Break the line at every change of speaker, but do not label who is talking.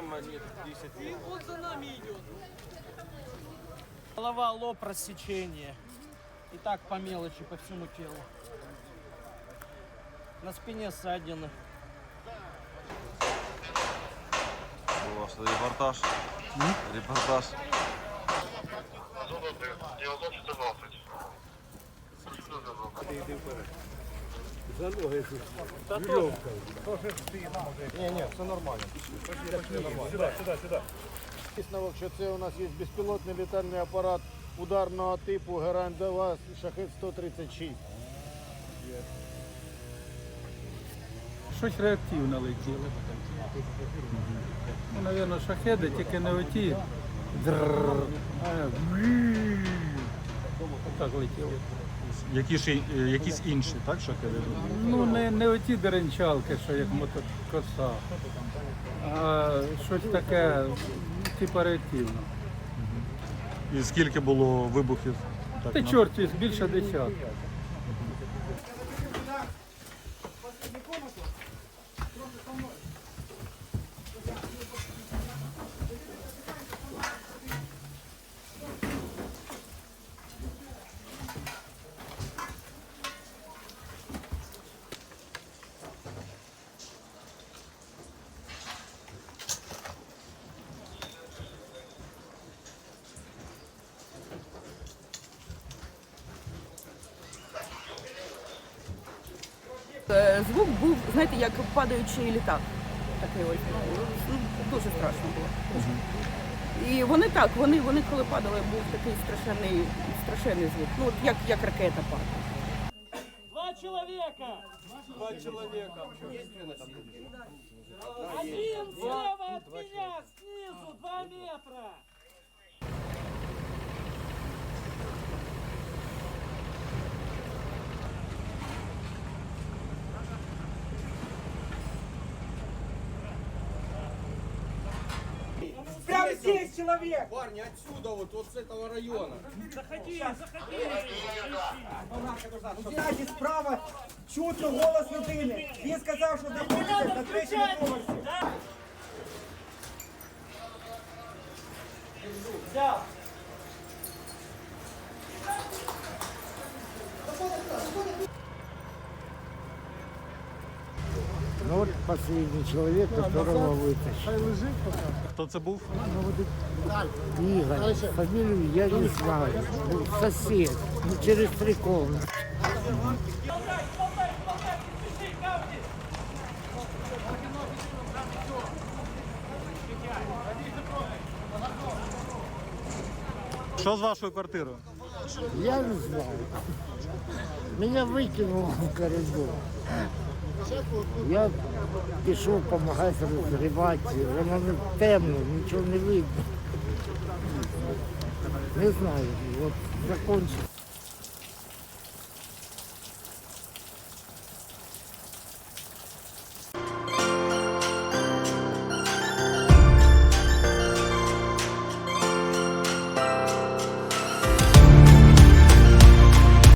там нет 10.
Вот за нами идет.
Голова, лоб, рассечение. И так по мелочи, по всему телу. На спине ссадины.
У вас репортаж. Репортаж.
Ні, все нормально. Сюди. Висновок, що це у нас є безпілотний літальний апарат ударного типу Герань-2 Шахет-136.
Щось реактивно летіло. Ну, мабуть, шахеди, тільки не оті. Так летіло.
Якісь інші, так, шахеди?
Ну, не оті деренчалки, що як мотокоса, а щось таке, типу реактивно.
І скільки було вибухів? Так,
Та чорт, більше десятка.
Звук був, знаєте, як падаючий літак. Такий ось. Ну, дуже страшно було. І вони так, вони коли падали, був такий страшенний звук. Ну, от як ракета падає.
Два человека! Один слева от меня, снизу 2 метра!
Прямо здесь человек!
Парни, отсюда, вот с этого района.
Заходи!
Знаєте, справа чутно голос людини. Він сказав, що знаходиться на третьому поверсі.
Взял!
Ну вот последний человек, которого вытащили.
Хто це був?
Игорь, фамилию я не знаю. Был сосед, ну, через 3 комнаты.
Що з вашою квартирою?
Я не знаю. Меня выкинуло в коридор. Я пішов допомагати розривати, воно не темно, нічого не видно. Не знаю, от закінчиться.